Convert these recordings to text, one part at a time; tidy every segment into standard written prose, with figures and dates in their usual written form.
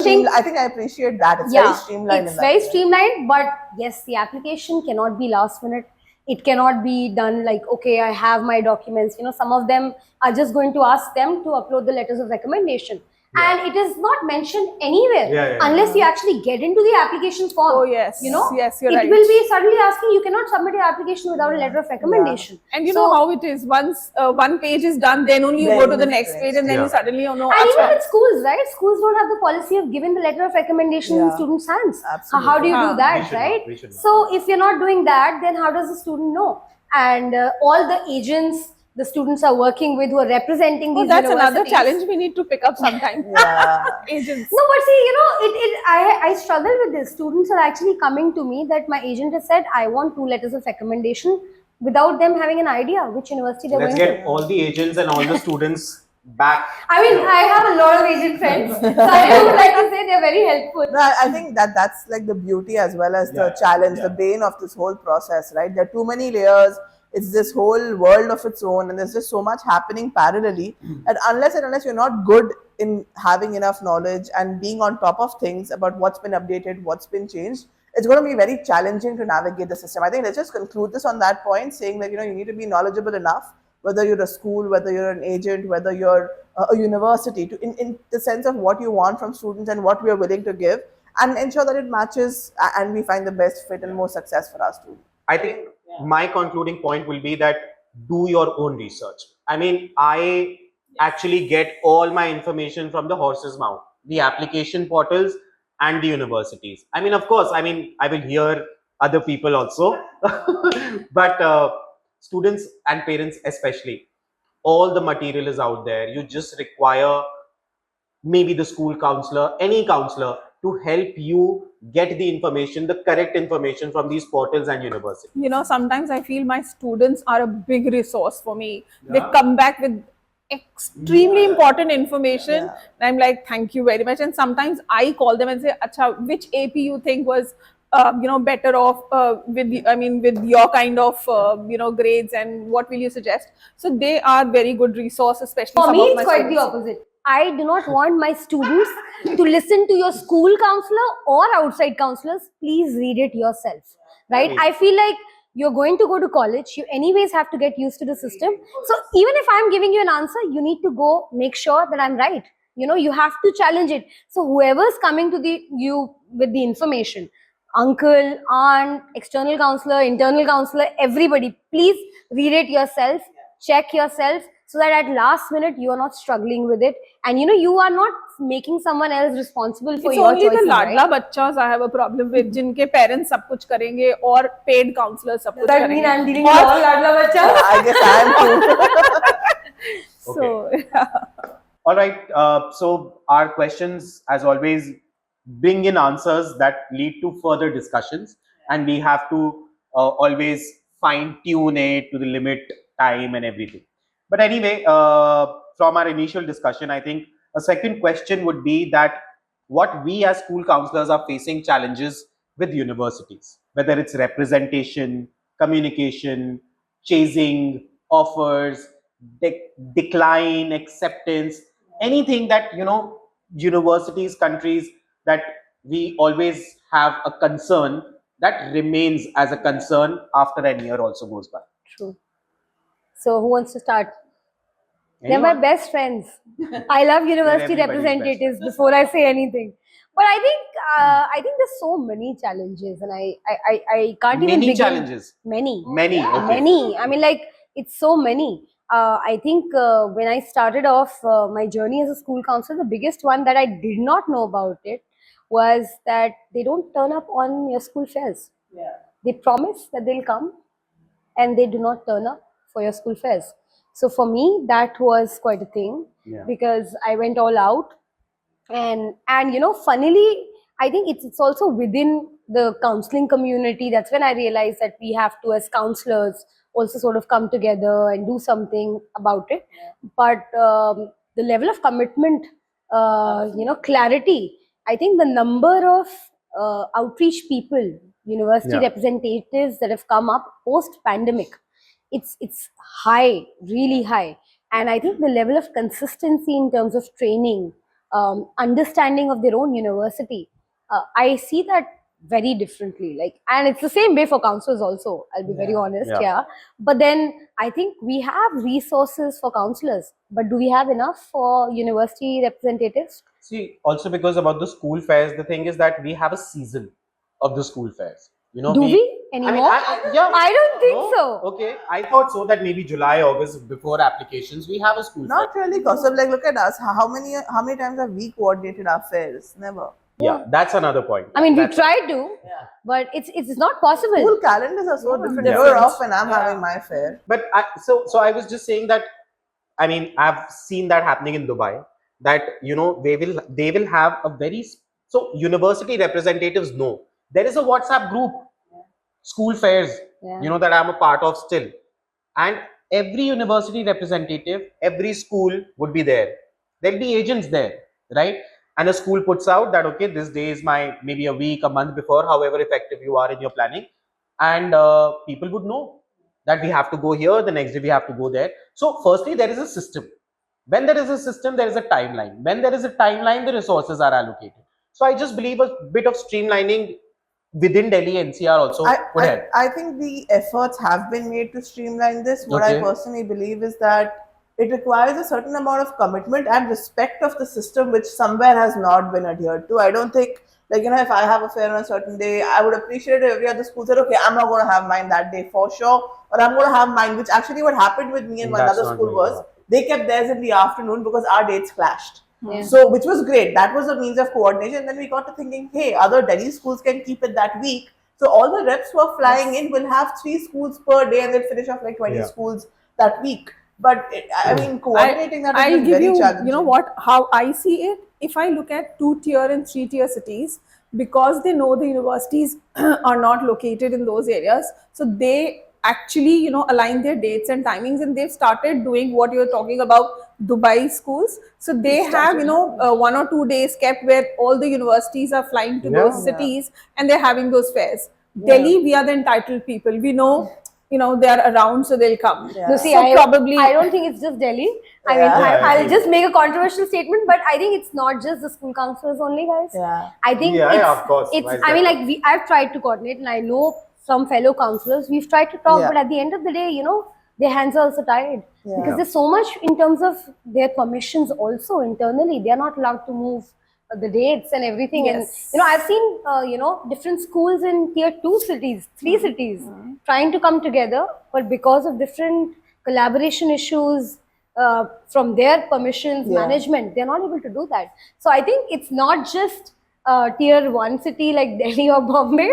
I think I appreciate that. It's very streamlined. It's very streamlined, but yes, the application cannot be last minute. It cannot be done like, okay, I have my documents. You know, some of them are just going to ask them to upload the letters of recommendation. And it is not mentioned anywhere unless you actually get into the application form. Oh yes, you know, yes, you're it right. will be suddenly asking you cannot submit your application without a letter of recommendation. And you know how it is. Once one page is done, then only you go to the next page, and then you suddenly know. And even with schools, right? Schools don't have the policy of giving the letter of recommendation in students' hands. Absolutely. How do you do that, right? So if you're not doing that, then how does the student know? And all the agents the students are working with who are representing these that's universities. another challenge we need to pick up sometime. Agents. No, but see, you know, I struggle with this. Students are actually coming to me that my agent has said, I want 2 letters of recommendation without them having an idea which university they're Let's going to. get all the agents and all the students back. I mean, I have a lot of agent friends. So I would like to say they're very helpful. No, I think that's like the beauty as well as the challenge, the bane of this whole process, right? There are too many layers. It's this whole world of its own, and there's just so much happening parallelly. And unless you're not good in having enough knowledge and being on top of things about what's been updated, what's been changed, it's going to be very challenging to navigate the system. I think let's just conclude this on that point, saying that, you know, you need to be knowledgeable enough, whether you're a school, whether you're an agent, whether you're a university, to in the sense of what you want from students and what we are willing to give, and ensure that it matches and we find the best fit and more success for our students. I think my concluding point will be that do your own research. I mean, I actually get all my information from the horse's mouth, the application portals and the universities. I mean, of course, I will hear other people also, but students and parents especially, all the material is out there. You just require maybe the school counselor, any counselor, to help you get the information, the correct information from these portals and universities. You know, sometimes I feel my students are a big resource for me. They come back with extremely important information. And I'm like, thank you very much. And sometimes I call them and say, Acha, which AP you think was you know, better off with your kind of you know, grades, and what will you suggest? So they are very good resource, especially for some me of my it's quite students. the opposite. I do not want my students to listen to your school counselor or outside counselors. Please read it yourself, right? I feel like you're going to go to college, you anyways have to get used to the system. So even if I'm giving you an answer, you need to go make sure that I'm right. You know, you have to challenge it. So whoever's coming to you with the information, uncle, aunt, external counselor, internal counselor, everybody, please read it yourself, check yourself, so that at last minute you are not struggling with it, and you know, you are not making someone else responsible for your choices. It's only the ladla bachchas I have a problem with, jinke parents sab kuch karenge or paid counselors sab kuch Does that karenge. mean I'm dealing with all ladla bachchas? I guess I am too. So All right. So our questions, as always, bring in answers that lead to further discussions, and we have to always fine tune it to the limit, time, and everything. But anyway, from our initial discussion, I think a second question would be that what we as school counselors are facing challenges with universities, whether it's representation, communication, chasing, offers, decline, acceptance, anything that, you know, universities, countries, that we always have a concern that remains as a concern after a year also goes by. True. So who wants to start? Anyone? They're my best friends. I love university representatives before I say anything. But I think there's so many challenges, and I can't even begin. Challenges. Many. Okay. Many. I mean, like, it's so many. I think when I started off my journey as a school counselor, the biggest one that I did not know about it was that they don't turn up on your school fairs. They promise that they'll come, and they do not turn up for your school fairs. So for me, that was quite a thing, because I went all out, and you know, funnily, I think it's also within the counseling community. That's when I realized that we have to, as counselors, also sort of come together and do something about it. But the level of commitment, you know, clarity, I think the number of outreach people, university representatives that have come up post-pandemic, it's high, really high. And I think the level of consistency in terms of training, understanding of their own university. I see that very differently. Like, and it's the same way for counselors also. I'll be very honest, Yeah. But then I think we have resources for counselors, but do we have enough for university representatives? See, also because about the school fairs, the thing is that we have a season of the school fairs. You know, Do we I mean, anymore? yeah. I don't think No? so. Okay, I thought so that maybe July, August before applications, we have a school Not fair. really, because like look at us. How many times have we coordinated our fairs? Never. Yeah, that's another point. I mean, we That's- tried to, but it's not possible. School calendars are so different. different. You're off and I'm having my fair. But so I was just saying that, I mean, I've seen that happening in Dubai, that they will have a very, so university representatives know there is a WhatsApp group, school fairs, Yeah. that I'm a part of still, and every university representative, every school would be there. There'll be agents there, right? And a school puts out that, okay, this day is my, maybe a week, a month before, however effective you are in your planning, and people would know that we have to go here, the next day we have to go there. So firstly, there is a system. When there is a system, there is a timeline. When there is a timeline, the resources are allocated. So I just believe a bit of streamlining within Delhi NCR also would help. I think the efforts have been made to streamline this. What I Okay. personally believe is that it requires a certain amount of commitment and respect of the system, which somewhere has not been adhered to. I don't think, like, if I have a fair on a certain day, I would appreciate if every other school said, okay, I'm not going to have mine that day for sure, or I'm going to have mine, which actually what happened with me and one That's other not school going was on. they kept theirs in the afternoon because our dates clashed. Yeah. So, which was great. That was a means of coordination. Then we got to thinking, hey, other Delhi schools can keep it that week. So all the reps who are flying in will have 3 schools per day, and they'll finish off like 20 Yeah. schools that week. But I mean, coordinating that has I'll been give very you, challenging. you know what, how I see it. If I look at 2-tier and 3-tier cities, because they know the universities are not located in those areas, so they actually, align their dates and timings, and they've started doing what you're talking about, Dubai schools. So they have, 1 or 2 days kept where all the universities are flying to Yeah. those cities and they're having those fairs. Delhi, we are the entitled people. We know, they are around, so they'll come. Yeah. No, see, So I probably- don't think it's just Delhi. I mean, Yeah. Yeah, I'll I just make a controversial statement, but I think it's not just the school counselors only, guys. Yeah. I think Yeah, it's, yeah, of course. it's Why is I mean, that? like I've tried to coordinate, and I know some fellow counselors. We've tried to talk, Yeah. but at the end of the day, their hands are also tied because there's so much in terms of their permissions. Also internally, they are not allowed to move the dates and everything. Yes. And I've seen different schools in tier 2 cities, 3 cities trying to come together, but because of different collaboration issues from their permissions management, they're not able to do that. So I think it's not just tier 1 city like Delhi or Bombay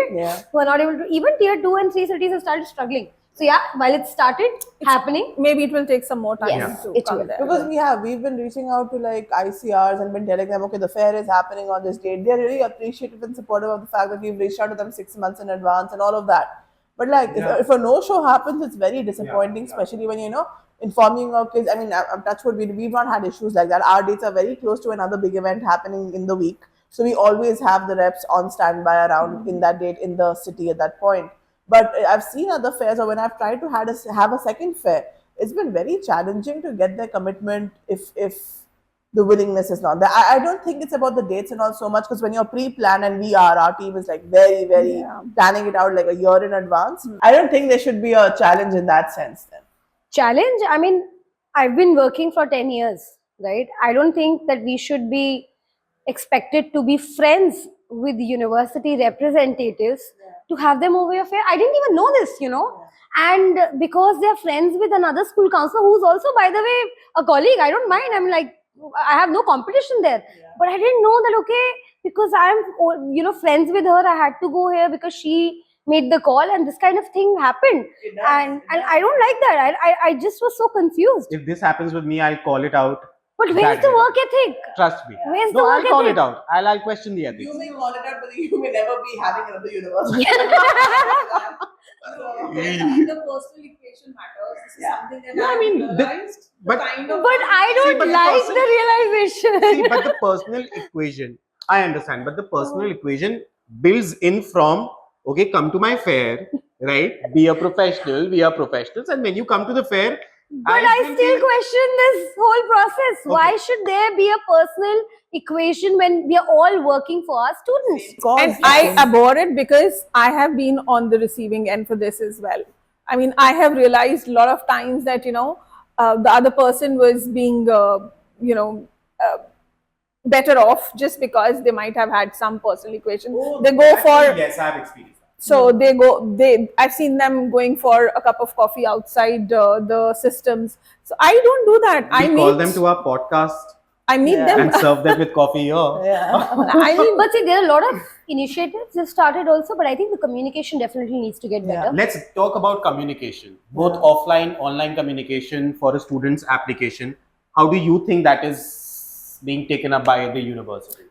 who are not able to. Even tier 2 and 3 cities have started struggling. So yeah, while it started happening, Maybe it will take some more time Yes, to it come will. there. Because we've been reaching out to like ICRs and been telling them, okay, the fair is happening on this date. They're really appreciative and supportive of the fact that we've reached out to them 6 months in advance and all of that. But like, if a no-show happens, it's very disappointing, especially when informing our kids. I mean, I'm touch wood, we've not had issues like that. Our dates are very close to another big event happening in the week, so we always have the reps on standby around in that date in the city at that point. But I've seen other fairs, or when I've tried to have a second fair, it's been very challenging to get their commitment if the willingness is not there. I don't think it's about the dates and all so much, because when you're pre-planned, and our team is like very, very planning it out like a year in advance. I don't think there should be a challenge in that sense then. challenge, I mean, I've been working for 10 years, right? I don't think that we should be expected to be friends with university representatives to have them over your fair. I didn't even know this, and because they're friends with another school counselor who's also, by the way, a colleague, I don't mind. I'm like, I have no competition there. But I didn't know that, okay, because I'm, friends with her, I had to go here because she made the call, and this kind of thing happened. And I don't like that. I just was so confused. If this happens with me, I'll call it out. But where's that the day. work ethic? Trust me. Where's the No, work I'll call ethic? it out. I'll question the ethics. You may call it out, but you may never be having another university. The personal equation matters. This is something that Yeah, I I've mean, realized. but- kind of But I don't but the like person- the realization. See, but the personal equation, I understand, but the personal equation builds in from, okay, come to my fair, right? Be a professional, we are professionals. And when you come to the fair, But I still question this whole process. Why Okay. should there be a personal equation when we are all working for our students? And I abhor it because I have been on the receiving end for this as well. I mean, I have realized a lot of times that, the other person was being, better off just because they might have had some personal equation. They go for, Yes, I have experienced that. so I've seen them going for a cup of coffee outside the systems. So I don't do that. I We call meet them to our podcast I meet Yeah. them. and serve them with coffee here. Yeah. I mean, But see, there are a lot of initiatives that started also, but I think the communication definitely needs to get better. Let's talk about communication, both offline, online communication for a student's application. How do you think that is being taken up by the universities?